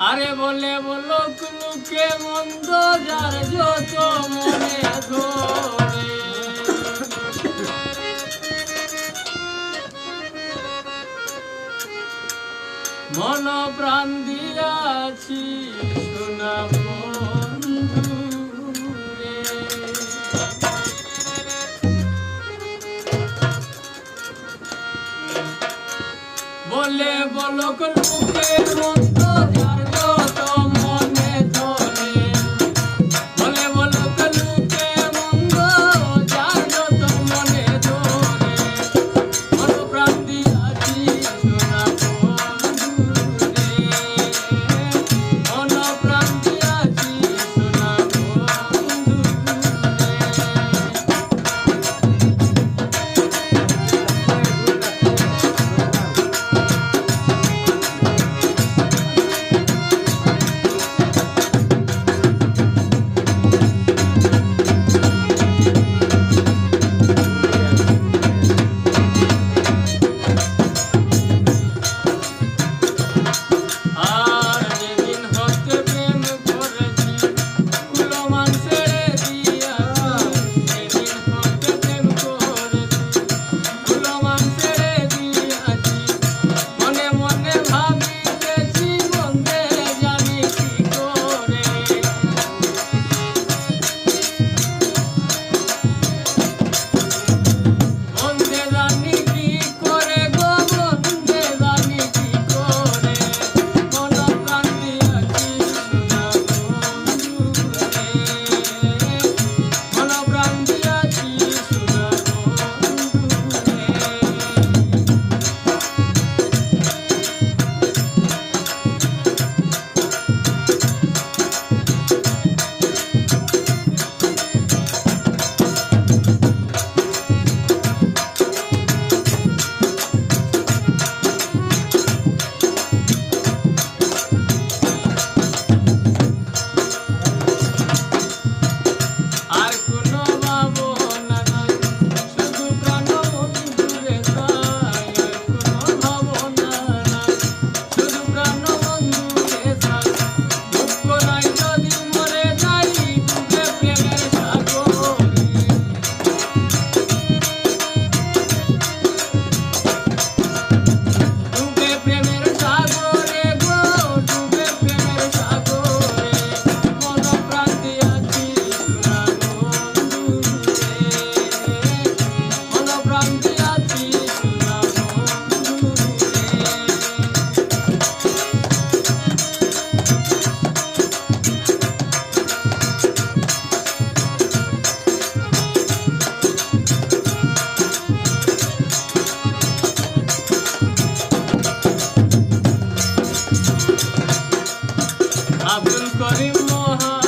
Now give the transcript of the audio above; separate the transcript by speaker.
Speaker 1: আরে বলে বলো কুলুকে মন্দ যার যত মনে ধরে মন প্রাণ দিয়াছি সোনা বন্ধু রে। বলে বলো কুলুকে মন্দ যার যত মনে ধরে বলে বলো কুলুকে মন্দ যার যত মনে ধরে মন প্রাণ দিয়াছি সোনা বন্ধু রে মন প্রাণ দিয়াছি সোনা বন্ধু আব্দুল করিম মহা